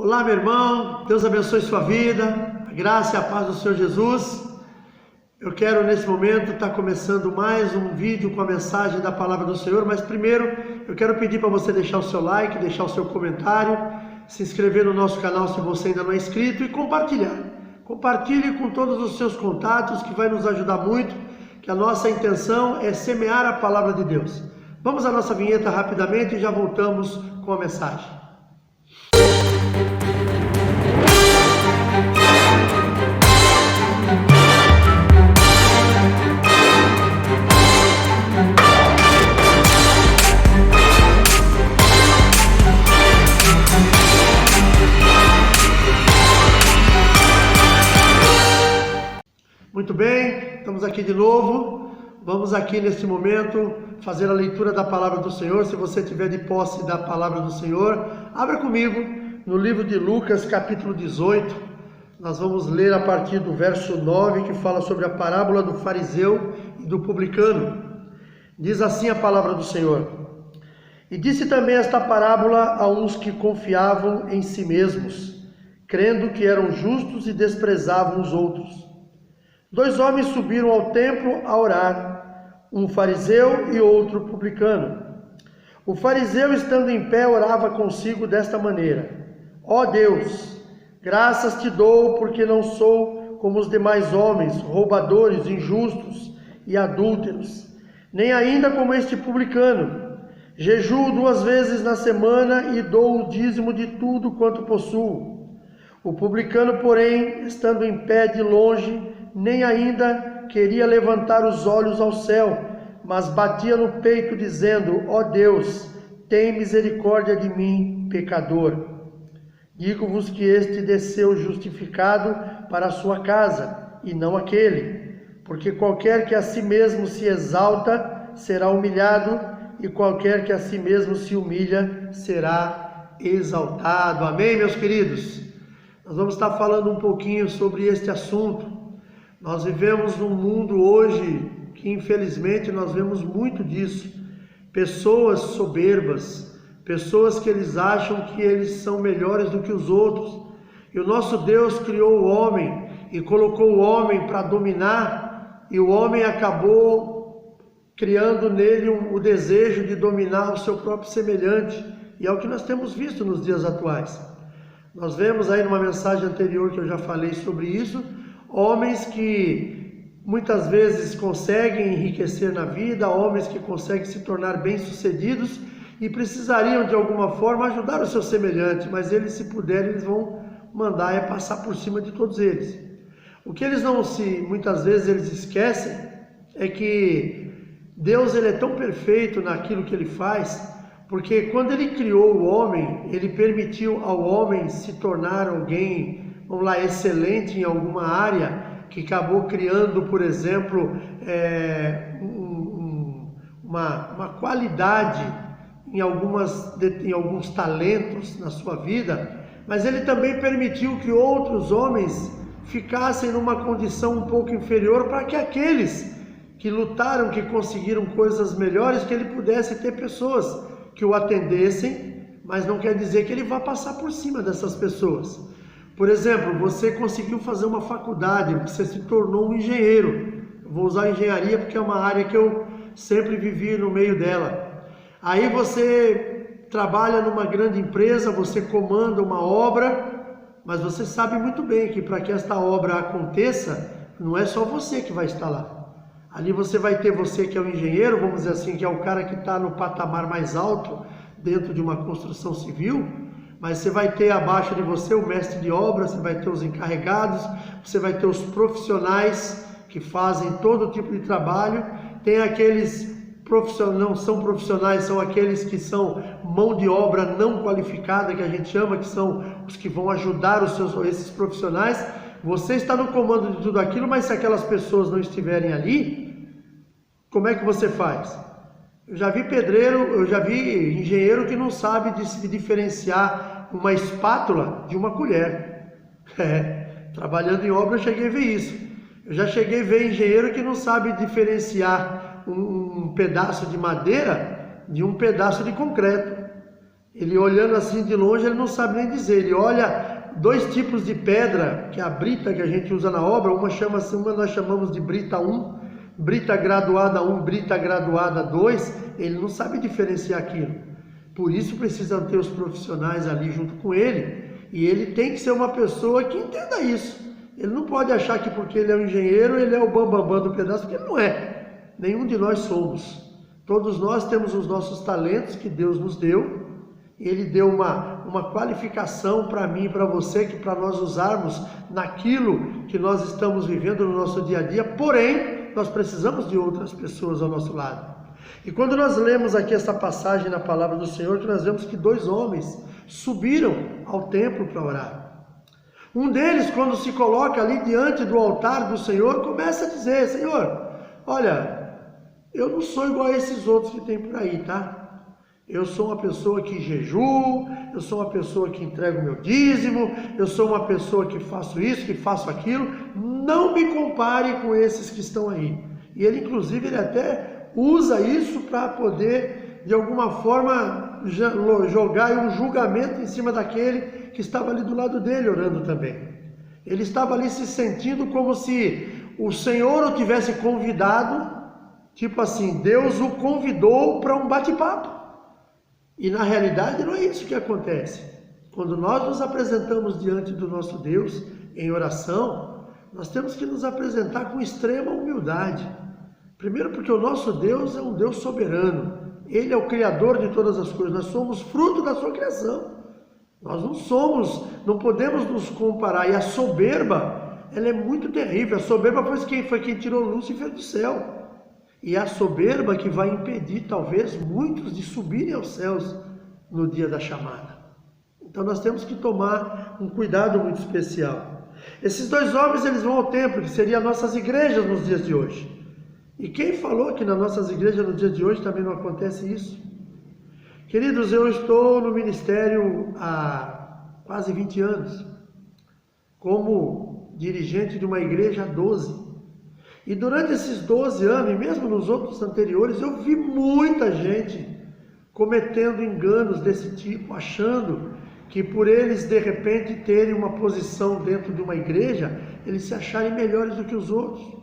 Olá, meu irmão, Deus abençoe sua vida, a graça e a paz do Senhor Jesus. Eu quero nesse momento estar começando mais um vídeo com a mensagem da palavra do Senhor, mas primeiro eu quero pedir para você deixar o seu like, deixar o seu comentário, se inscrever no nosso canal se você ainda não é inscrito e compartilhar. Compartilhe com todos os seus contatos, que vai nos ajudar muito, que a nossa intenção é semear a palavra de Deus. Vamos à nossa vinheta rapidamente e já voltamos com a mensagem. Muito bem, estamos aqui de novo. Vamos aqui neste momento fazer a leitura da palavra do Senhor. Se você tiver de posse da palavra do Senhor, abra comigo no livro de Lucas, capítulo 18. Nós vamos ler a partir do verso 9, que fala sobre a parábola do fariseu e do publicano. Diz assim a palavra do Senhor: E disse também esta parábola a uns que confiavam em si mesmos, crendo que eram justos e desprezavam os outros. 2 homens subiram ao templo a orar, um fariseu e outro publicano. O fariseu, estando em pé, orava consigo desta maneira: Ó Deus, graças te dou, porque não sou como os demais homens, roubadores, injustos e adúlteros, nem ainda como este publicano. Jejuo 2 vezes na semana e dou o dízimo de tudo quanto possuo. O publicano, porém, estando em pé de longe, nem ainda queria levantar os olhos ao céu, mas batia no peito, dizendo: Ó Deus, tem misericórdia de mim, pecador. Digo-vos que este desceu justificado para a sua casa, e não aquele. Porque qualquer que a si mesmo se exalta, será humilhado, e qualquer que a si mesmo se humilha, será exaltado. Amém, meus queridos? Nós vamos estar falando um pouquinho sobre este assunto. Nós vivemos num mundo hoje que infelizmente nós vemos muito disso. Pessoas soberbas, pessoas que eles acham que eles são melhores do que os outros. E o nosso Deus criou o homem e colocou o homem para dominar, e o homem acabou criando nele o desejo de dominar o seu próprio semelhante. E é o que nós temos visto nos dias atuais. Nós vemos aí numa mensagem anterior que eu já falei sobre isso, homens que muitas vezes conseguem enriquecer na vida, homens que conseguem se tornar bem-sucedidos e precisariam de alguma forma ajudar o seu semelhante, mas eles, se puderem, eles vão mandar passar por cima de todos eles. O que eles muitas vezes eles esquecem é que Deus, ele é tão perfeito naquilo que ele faz, porque quando ele criou o homem, ele permitiu ao homem se tornar alguém, vamos lá, excelente em alguma área, que acabou criando, por exemplo, uma qualidade em alguns talentos na sua vida, mas ele também permitiu que outros homens ficassem numa condição um pouco inferior, para que aqueles que lutaram, que conseguiram coisas melhores, que ele pudesse ter pessoas que o atendessem, mas não quer dizer que ele vá passar por cima dessas pessoas. Por exemplo, você conseguiu fazer uma faculdade, você se tornou um engenheiro. Eu vou usar a engenharia porque é uma área que eu sempre vivi no meio dela. Aí você trabalha numa grande empresa, você comanda uma obra, mas você sabe muito bem que para que esta obra aconteça, não é só você que vai estar lá. Ali você vai ter você que é o engenheiro, vamos dizer assim, que é o cara que está no patamar mais alto dentro de uma construção civil, mas você vai ter abaixo de você o mestre de obra, você vai ter os encarregados, você vai ter os profissionais que fazem todo tipo de trabalho, tem aqueles não são profissionais, são aqueles que são mão de obra não qualificada, que a gente chama, que são os que vão ajudar esses profissionais. Você está no comando de tudo aquilo, mas se aquelas pessoas não estiverem ali, como é que você faz? Eu já vi pedreiro, eu já vi engenheiro que não sabe diferenciar uma espátula de uma colher. Trabalhando em obra eu cheguei a ver isso. Eu já cheguei a ver engenheiro que não sabe diferenciar um pedaço de madeira de um pedaço de concreto. Ele olhando assim de longe, ele não sabe nem dizer. Ele olha dois tipos de pedra, que é a brita que a gente usa na obra. Uma nós chamamos de brita 1, brita graduada 1, brita graduada 2. Ele não sabe diferenciar aquilo. Por isso precisam ter os profissionais ali junto com ele. E ele tem que ser uma pessoa que entenda isso. Ele não pode achar que porque ele é um engenheiro, ele é o bambambam do pedaço, porque ele não é. Nenhum de nós somos. Todos nós temos os nossos talentos que Deus nos deu. Ele deu uma qualificação para mim e para você, que para nós usarmos naquilo que nós estamos vivendo no nosso dia a dia. Porém, nós precisamos de outras pessoas ao nosso lado. E quando nós lemos aqui essa passagem na palavra do Senhor, que nós vemos que dois homens subiram ao templo para orar. Um deles, quando se coloca ali diante do altar do Senhor, começa a dizer: Senhor, olha, eu não sou igual a esses outros que tem por aí, tá? Eu sou uma pessoa que jejuo, eu sou uma pessoa que entrego o meu dízimo, eu sou uma pessoa que faço isso, que faço aquilo. Não me compare com esses que estão aí. E ele, inclusive, ele até usa isso para poder, de alguma forma, jogar um julgamento em cima daquele que estava ali do lado dele orando também. Ele estava ali se sentindo como se o Senhor o tivesse convidado, tipo assim, Deus o convidou para um bate-papo. E na realidade não é isso que acontece. Quando nós nos apresentamos diante do nosso Deus em oração, nós temos que nos apresentar com extrema humildade. Primeiro porque o nosso Deus é um Deus soberano. Ele é o Criador de todas as coisas. Nós somos fruto da sua criação. Nós não podemos nos comparar. E a soberba, ela é muito terrível. A soberba foi quem tirou Lúcifer do céu. E é a soberba que vai impedir, talvez, muitos de subirem aos céus no dia da chamada. Então nós temos que tomar um cuidado muito especial. Esses dois homens, eles vão ao templo, que seriam as nossas igrejas nos dias de hoje. E quem falou que nas nossas igrejas no dia de hoje também não acontece isso? Queridos, eu estou no ministério há quase 20 anos, como dirigente de uma igreja há 12. E durante esses 12 anos, e mesmo nos outros anteriores, eu vi muita gente cometendo enganos desse tipo, achando que por eles de repente terem uma posição dentro de uma igreja, eles se acharem melhores do que os outros.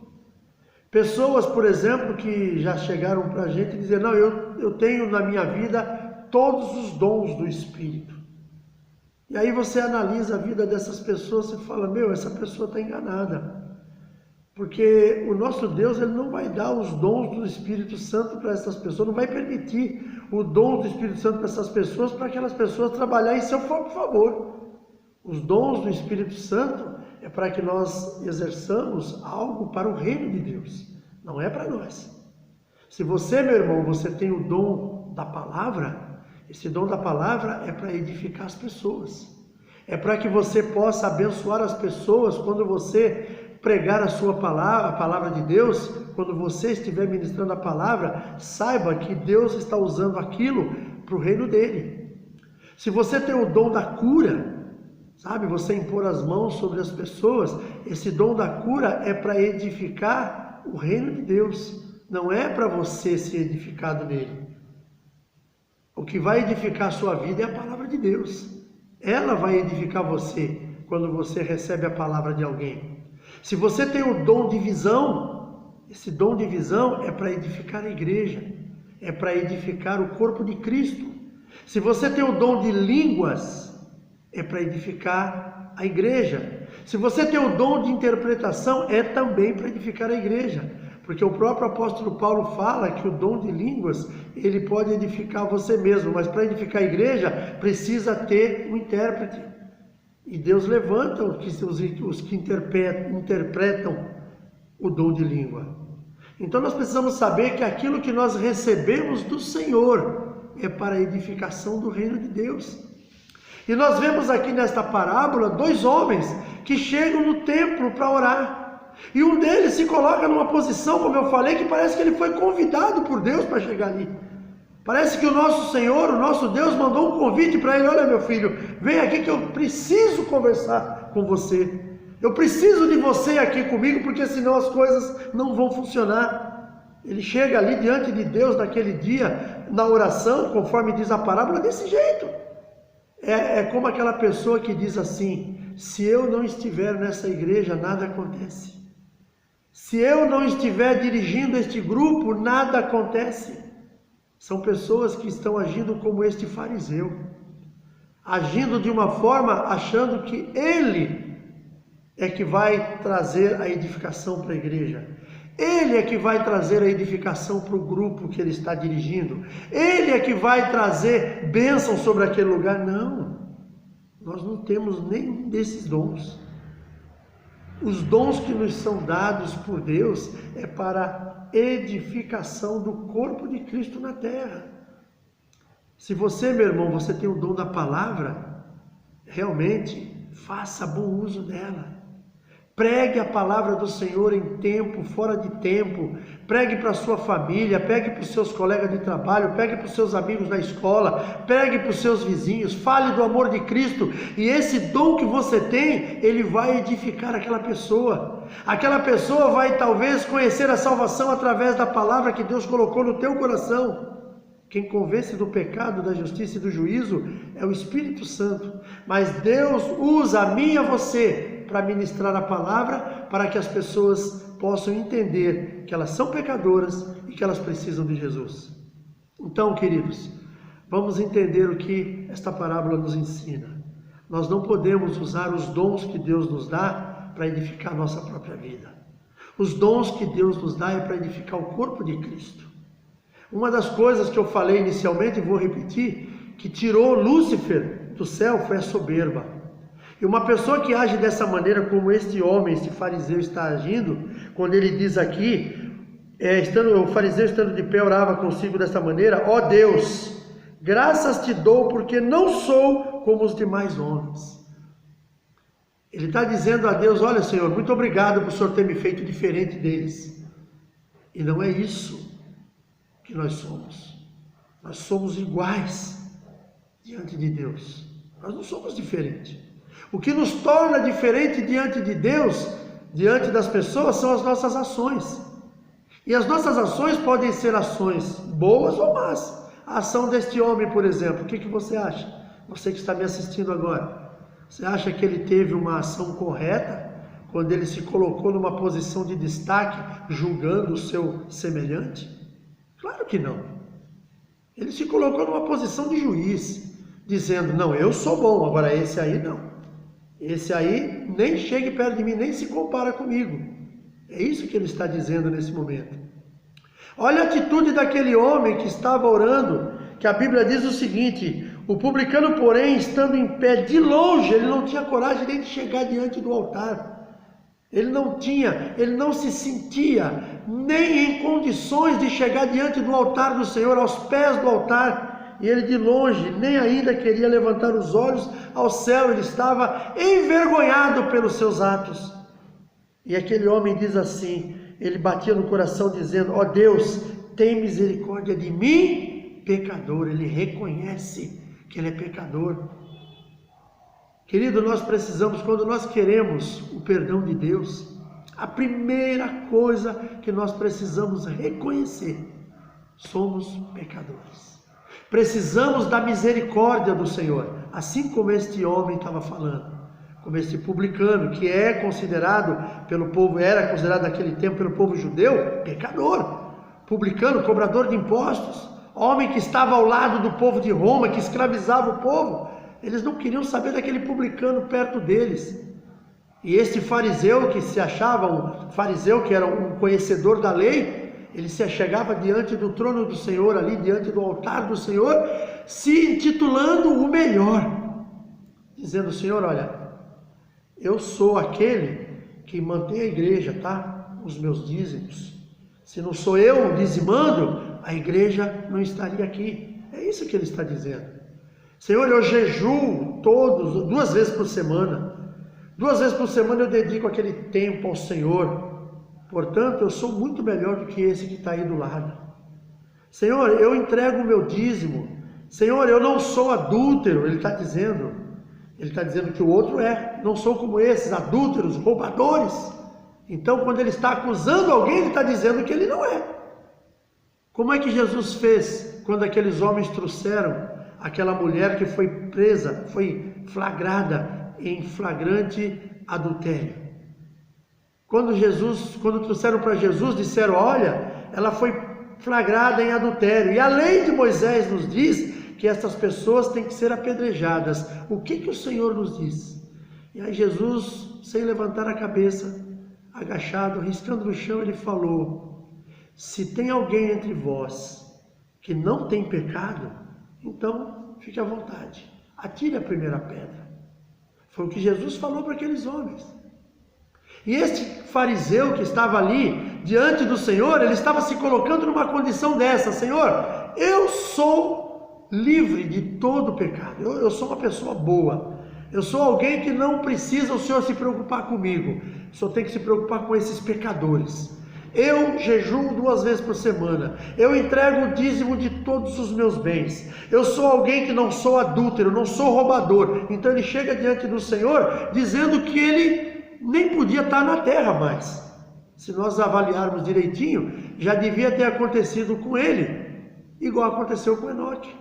Pessoas, por exemplo, que já chegaram para a gente e dizer: não, eu tenho na minha vida todos os dons do Espírito. E aí você analisa a vida dessas pessoas e fala: meu, essa pessoa está enganada. Porque o nosso Deus, ele não vai dar os dons do Espírito Santo para essas pessoas, não vai permitir o dom do Espírito Santo para essas pessoas, para aquelas pessoas trabalharem em seu próprio favor. Os dons do Espírito Santo é para que nós exerçamos algo para o reino de Deus, não é para nós. Se você, meu irmão, você tem o dom da palavra, esse dom da palavra é para edificar as pessoas. É para que você possa abençoar as pessoas quando você pregar a sua palavra, a palavra de Deus. Quando você estiver ministrando a palavra, saiba que Deus está usando aquilo para o reino dele. Se você tem o dom da cura, sabe, você impor as mãos sobre as pessoas, esse dom da cura é para edificar o reino de Deus, não é para você ser edificado nele. O que vai edificar a sua vida é a palavra de Deus. Ela vai edificar você quando você recebe a palavra de alguém. Se você tem o dom de visão, esse dom de visão é para edificar a igreja, é para edificar o corpo de Cristo. Se você tem o dom de línguas, é para edificar a igreja. Se você tem o dom de interpretação, é também para edificar a igreja. Porque o próprio apóstolo Paulo fala que o dom de línguas, ele pode edificar você mesmo, mas para edificar a igreja, precisa ter um intérprete. E Deus levanta os que interpretam o dom de língua. Então nós precisamos saber que aquilo que nós recebemos do Senhor é para a edificação do reino de Deus. E nós vemos aqui nesta parábola dois homens que chegam no templo para orar. E um deles se coloca numa posição, como eu falei, que parece que ele foi convidado por Deus para chegar ali. Parece que o nosso Senhor, o nosso Deus, mandou um convite para ele: olha, meu filho, vem aqui que eu preciso conversar com você. Eu preciso de você aqui comigo, porque senão as coisas não vão funcionar. Ele chega ali diante de Deus naquele dia, na oração, conforme diz a parábola, desse jeito. É como aquela pessoa que diz assim: se eu não estiver nessa igreja, nada acontece. Se eu não estiver dirigindo este grupo, nada acontece. São pessoas que estão agindo como este fariseu, agindo de uma forma achando que ele é que vai trazer a edificação para a igreja. Ele é que vai trazer a edificação para o grupo que ele está dirigindo. Ele é que vai trazer bênção sobre aquele lugar. Não, nós não temos nenhum desses dons. Os dons que nos são dados por Deus é para edificação do corpo de Cristo na terra. Se você, meu irmão, você tem o dom da palavra, realmente faça bom uso dela. Pregue a palavra do Senhor em tempo, fora de tempo. Pregue para a sua família, pregue para os seus colegas de trabalho, pregue para os seus amigos na escola, pregue para os seus vizinhos, fale do amor de Cristo. E esse dom que você tem, ele vai edificar aquela pessoa. Aquela pessoa vai talvez conhecer a salvação através da palavra que Deus colocou no teu coração. Quem convence do pecado, da justiça e do juízo é o Espírito Santo. Mas Deus usa a mim e a você para ministrar a palavra, para que as pessoas possam entender que elas são pecadoras e que elas precisam de Jesus. Então, queridos, vamos entender o que esta parábola nos ensina. Nós não podemos usar os dons que Deus nos dá para edificar a nossa própria vida. Os dons que Deus nos dá é para edificar o corpo de Cristo. Uma das coisas que eu falei inicialmente, e vou repetir, que tirou Lúcifer do céu foi a soberba. E uma pessoa que age dessa maneira, como este homem, este fariseu está agindo, quando ele diz aqui, o fariseu estando de pé orava consigo dessa maneira: ó Deus, graças te dou porque não sou como os demais homens. Ele está dizendo a Deus: olha, Senhor, muito obrigado por o Senhor ter me feito diferente deles. E não é isso que nós somos. Nós somos iguais diante de Deus. Nós não somos diferentes. O que nos torna diferente diante de Deus, diante das pessoas, são as nossas ações. E as nossas ações podem ser ações boas ou más. A ação deste homem, por exemplo, o que você acha? Você que está me assistindo agora. Você acha que ele teve uma ação correta quando ele se colocou numa posição de destaque, julgando o seu semelhante? Claro que não. Ele se colocou numa posição de juiz, dizendo: não, eu sou bom, agora esse aí não. Esse aí nem chega perto de mim, nem se compara comigo. É isso que ele está dizendo nesse momento. Olha a atitude daquele homem que estava orando, que a Bíblia diz o seguinte: o publicano, porém, estando em pé de longe, ele não tinha coragem nem de chegar diante do altar. Ele não se sentia nem em condições de chegar diante do altar do Senhor, aos pés do altar. E ele de longe nem ainda queria levantar os olhos ao céu, ele estava envergonhado pelos seus atos. E aquele homem diz assim, ele batia no coração dizendo: ó Deus, tem misericórdia de mim, pecador. Ele reconhece que ele é pecador. Querido, nós precisamos, quando nós queremos o perdão de Deus, a primeira coisa que nós precisamos reconhecer: somos pecadores. Precisamos da misericórdia do Senhor, assim como este homem estava falando, como este publicano, que era considerado naquele tempo pelo povo judeu, pecador, publicano, cobrador de impostos, homem que estava ao lado do povo de Roma, que escravizava o povo. Eles não queriam saber daquele publicano perto deles. E este fariseu, que se achava um fariseu, que era um conhecedor da lei, ele se achegava diante do trono do Senhor, ali diante do altar do Senhor, se intitulando o melhor, dizendo: Senhor, olha, eu sou aquele que mantém a igreja, tá? Os meus dízimos. Se não sou eu dizimando, a igreja não estaria aqui. É isso que ele está dizendo. Senhor, eu jejuo 2 vezes por semana. 2 vezes por semana eu dedico aquele tempo ao Senhor. Portanto, eu sou muito melhor do que esse que está aí do lado. Senhor, eu entrego o meu dízimo. Senhor, eu não sou adúltero. Ele está dizendo que o outro não sou como esses adúlteros, roubadores. Então, quando ele está acusando alguém, ele está dizendo que ele não é. Como é que Jesus fez quando aqueles homens trouxeram aquela mulher que foi presa, foi flagrada em flagrante adultério. Quando trouxeram para Jesus, disseram, olha, ela foi flagrada em adultério. E a lei de Moisés nos diz que essas pessoas têm que ser apedrejadas. O que o Senhor nos diz? E aí Jesus, sem levantar a cabeça, agachado, riscando no chão, ele falou, se tem alguém entre vós que não tem pecado, então fique à vontade, atire a primeira pedra. Foi o que Jesus falou para aqueles homens. E este fariseu que estava ali diante do Senhor, ele estava se colocando numa condição dessa, Senhor, eu sou livre de todo pecado, eu sou uma pessoa boa, eu sou alguém que não precisa o Senhor se preocupar comigo, o Senhor tem que se preocupar com esses pecadores. Eu jejuo 2 vezes por semana, eu entrego o dízimo de todos os meus bens, eu sou alguém que não sou adúltero, não sou roubador. Então ele chega diante do Senhor dizendo que ele nem podia estar na terra mais. Se nós avaliarmos direitinho, já devia ter acontecido com ele, igual aconteceu com Enoque.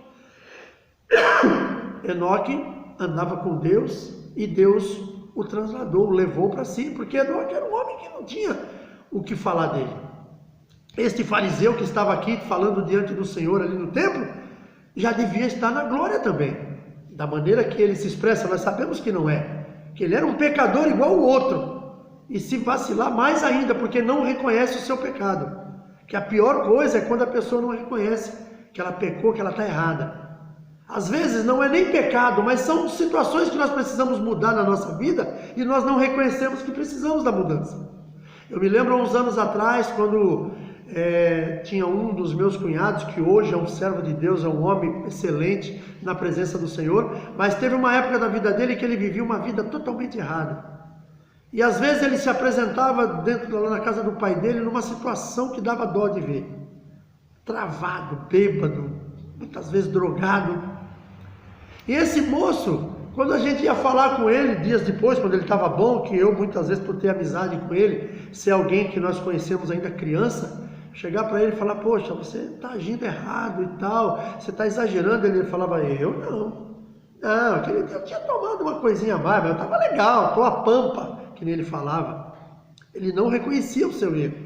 Enoque andava com Deus e Deus o trasladou, o levou para si, porque Enoque era um homem que não tinha o que falar dele. Este fariseu que estava aqui falando diante do Senhor ali no templo, já devia estar na glória também. Da maneira que ele se expressa, nós sabemos que não é. Que ele era um pecador igual o outro. E se vacilar mais ainda, porque não reconhece o seu pecado. Que a pior coisa é quando a pessoa não reconhece que ela pecou, que ela está errada. Às vezes não é nem pecado, mas são situações que nós precisamos mudar na nossa vida e nós não reconhecemos que precisamos da mudança. Eu me lembro há uns anos atrás, quando tinha um dos meus cunhados, que hoje é um servo de Deus, é um homem excelente na presença do Senhor, mas teve uma época da vida dele que ele vivia uma vida totalmente errada. E às vezes ele se apresentava lá na casa do pai dele numa situação que dava dó de ver. Travado, bêbado, muitas vezes drogado. E esse moço, quando a gente ia falar com ele, dias depois, quando ele estava bom, que eu muitas vezes por ter amizade com ele, ser alguém que nós conhecemos ainda criança, chegar para ele e falar, poxa, você está agindo errado e tal, você está exagerando. Ele falava, eu não, aquele dia eu tinha tomado uma coisinha a mais, mas eu estava legal, estou a pampa, que nem ele falava. Ele não reconhecia o seu erro.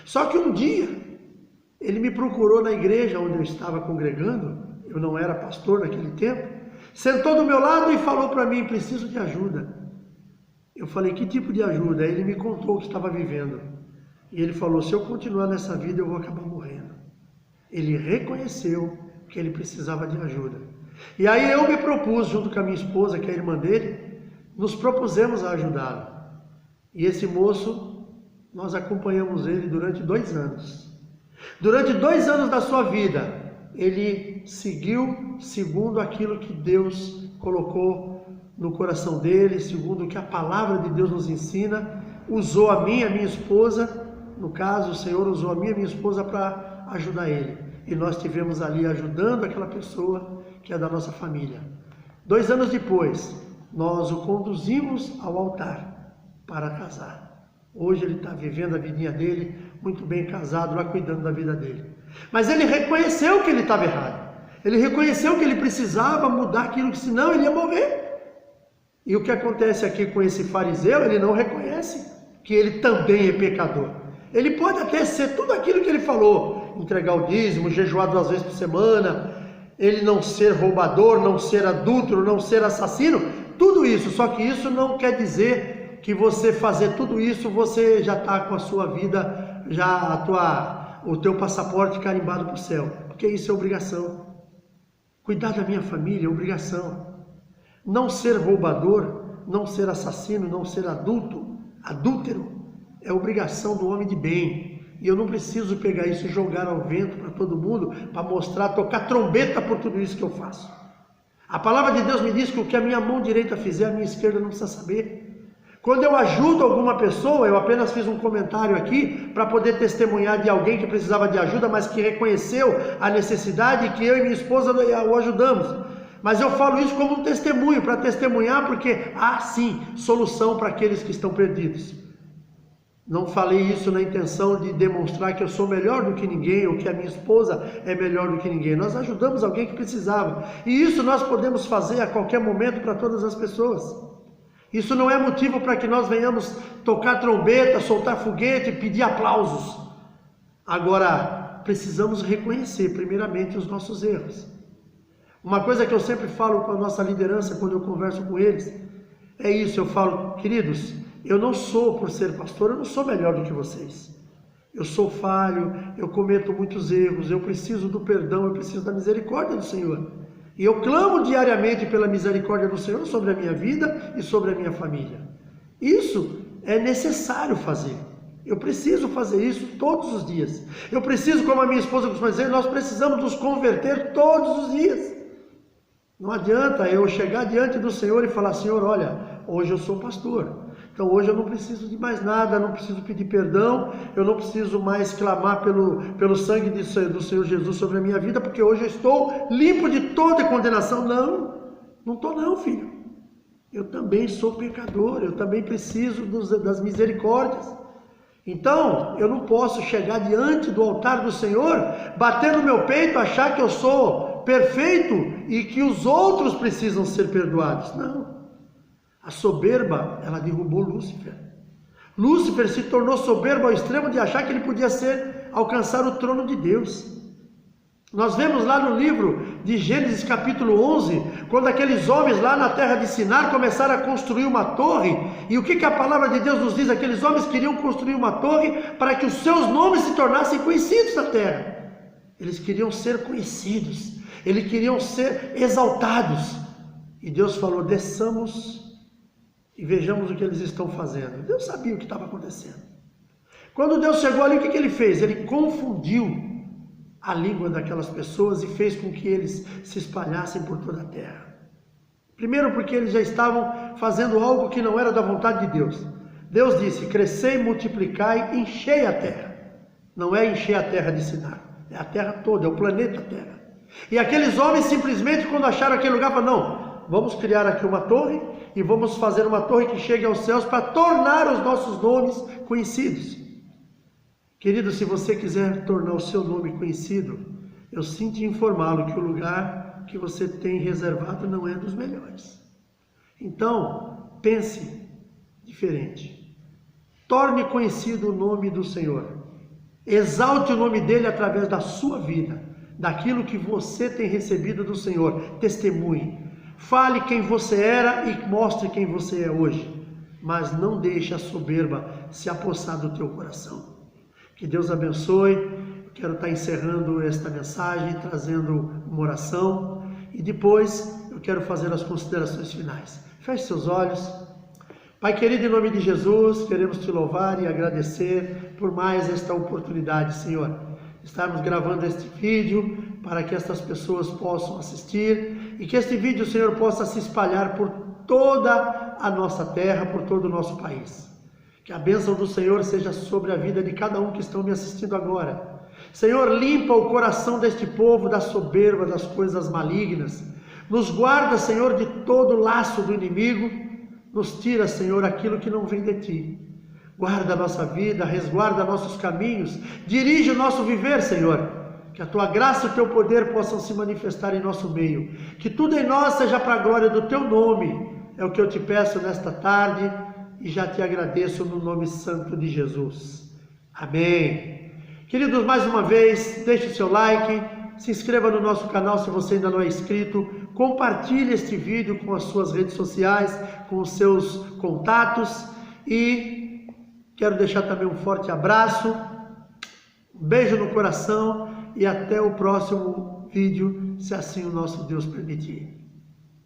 Só que um dia, ele me procurou na igreja onde eu estava congregando, eu não era pastor naquele tempo, sentou do meu lado e falou para mim, preciso de ajuda. Eu falei, que tipo de ajuda? Aí ele me contou o que estava vivendo. E ele falou, se eu continuar nessa vida, eu vou acabar morrendo. Ele reconheceu que ele precisava de ajuda. E aí eu me propus, junto com a minha esposa, que é a irmã dele, nos propusemos a ajudá-lo. E esse moço, nós acompanhamos ele durante 2 anos. Durante 2 anos da sua vida, ele seguiu segundo aquilo que Deus colocou no coração dele, segundo o que a palavra de Deus nos ensina, usou a mim e a minha esposa, no caso o Senhor usou a mim e a minha esposa para ajudar ele, e nós estivemos ali ajudando aquela pessoa que é da nossa família. 2 anos depois, nós o conduzimos ao altar para casar. Hoje ele está vivendo a vidinha dele, muito bem casado, lá cuidando da vida dele. Mas ele reconheceu que ele estava errado. Ele reconheceu que ele precisava mudar aquilo, que senão ele ia morrer. E o que acontece aqui com esse fariseu, ele não reconhece que ele também é pecador. Ele pode até ser tudo aquilo que ele falou, entregar o dízimo, jejuar 2 vezes por semana, ele não ser roubador, não ser adúltero, não ser assassino, tudo isso. Só que isso não quer dizer que você fazer tudo isso, você já está com a sua vida, o teu passaporte carimbado para o céu, porque isso é obrigação. Cuidar da minha família é obrigação. Não ser roubador, não ser assassino, não ser adúltero, é obrigação do homem de bem. E eu não preciso pegar isso e jogar ao vento para todo mundo, para mostrar, tocar trombeta por tudo isso que eu faço. A palavra de Deus me diz que o que a minha mão direita fizer, a minha esquerda não precisa saber. Quando eu ajudo alguma pessoa, eu apenas fiz um comentário aqui para poder testemunhar de alguém que precisava de ajuda, mas que reconheceu a necessidade, que eu e minha esposa o ajudamos. Mas eu falo isso como um testemunho, para testemunhar, porque há sim solução para aqueles que estão perdidos. Não falei isso na intenção de demonstrar que eu sou melhor do que ninguém ou que a minha esposa é melhor do que ninguém. Nós ajudamos alguém que precisava. E isso nós podemos fazer a qualquer momento para todas as pessoas. Isso não é motivo para que nós venhamos tocar trombeta, soltar foguete e pedir aplausos. Agora, precisamos reconhecer primeiramente os nossos erros. Uma coisa que eu sempre falo com a nossa liderança quando eu converso com eles, é isso, eu falo, queridos, eu não sou, por ser pastor, eu não sou melhor do que vocês. Eu sou falho, eu cometo muitos erros, eu preciso do perdão, eu preciso da misericórdia do Senhor. E eu clamo diariamente pela misericórdia do Senhor sobre a minha vida e sobre a minha família. Isso é necessário fazer. Eu preciso fazer isso todos os dias. Eu preciso, como a minha esposa costuma dizer, nós precisamos nos converter todos os dias. Não adianta eu chegar diante do Senhor e falar, Senhor, olha, hoje eu sou pastor. Então hoje eu não preciso de mais nada, não preciso pedir perdão, eu não preciso mais clamar pelo sangue do Senhor Jesus sobre a minha vida, porque hoje eu estou limpo de toda condenação. Não estou não, filho. Eu também sou pecador, eu também preciso das misericórdias. Então, eu não posso chegar diante do altar do Senhor, bater no meu peito, achar que eu sou perfeito e que os outros precisam ser perdoados. Não. A soberba, ela derrubou Lúcifer. Lúcifer se tornou soberbo ao extremo de achar que ele podia alcançar o trono de Deus. Nós vemos lá no livro de Gênesis capítulo 11, quando aqueles homens lá na terra de Sinar começaram a construir uma torre, e o que a palavra de Deus nos diz? Aqueles homens queriam construir uma torre para que os seus nomes se tornassem conhecidos na terra. Eles queriam ser conhecidos, eles queriam ser exaltados. E Deus falou, desçamos e vejamos o que eles estão fazendo. Deus sabia o que estava acontecendo. Quando Deus chegou ali, o que ele fez? Ele confundiu a língua daquelas pessoas e fez com que eles se espalhassem por toda a terra. Primeiro porque eles já estavam fazendo algo que não era da vontade de Deus. Deus disse, crescei, multiplicai, enchei a terra. Não é encher a terra de Sinar, é a terra toda, é o planeta Terra. E aqueles homens simplesmente quando acharam aquele lugar, falaram, não, vamos criar aqui uma torre e vamos fazer uma torre que chegue aos céus para tornar os nossos nomes conhecidos. Querido, se você quiser tornar o seu nome conhecido, eu sinto informá-lo que o lugar que você tem reservado não é dos melhores. Então, pense diferente. Torne conhecido o nome do Senhor. Exalte o nome dele através da sua vida, daquilo que você tem recebido do Senhor. Testemunhe. Fale quem você era e mostre quem você é hoje. Mas não deixe a soberba se apossar do teu coração. Que Deus abençoe. Eu quero estar encerrando esta mensagem, trazendo uma oração. E depois eu quero fazer as considerações finais. Feche seus olhos. Pai querido, em nome de Jesus, queremos te louvar e agradecer por mais esta oportunidade, Senhor. Estarmos gravando este vídeo para que estas pessoas possam assistir e que este vídeo, Senhor, possa se espalhar por toda a nossa terra, por todo o nosso país. Que a bênção do Senhor seja sobre a vida de cada um que estão me assistindo agora. Senhor, limpa o coração deste povo da soberba, das coisas malignas. Nos guarda, Senhor, de todo laço do inimigo. Nos tira, Senhor, aquilo que não vem de Ti. Guarda a nossa vida, resguarda nossos caminhos. Dirige o nosso viver, Senhor. Que a Tua graça e o Teu poder possam se manifestar em nosso meio. Que tudo em nós seja para a glória do Teu nome. É o que eu te peço nesta tarde. E já te agradeço no nome santo de Jesus. Amém. Queridos, mais uma vez, deixe o seu like, se inscreva no nosso canal se você ainda não é inscrito, compartilhe este vídeo com as suas redes sociais, com os seus contatos e quero deixar também um forte abraço, um beijo no coração e até o próximo vídeo, se assim o nosso Deus permitir.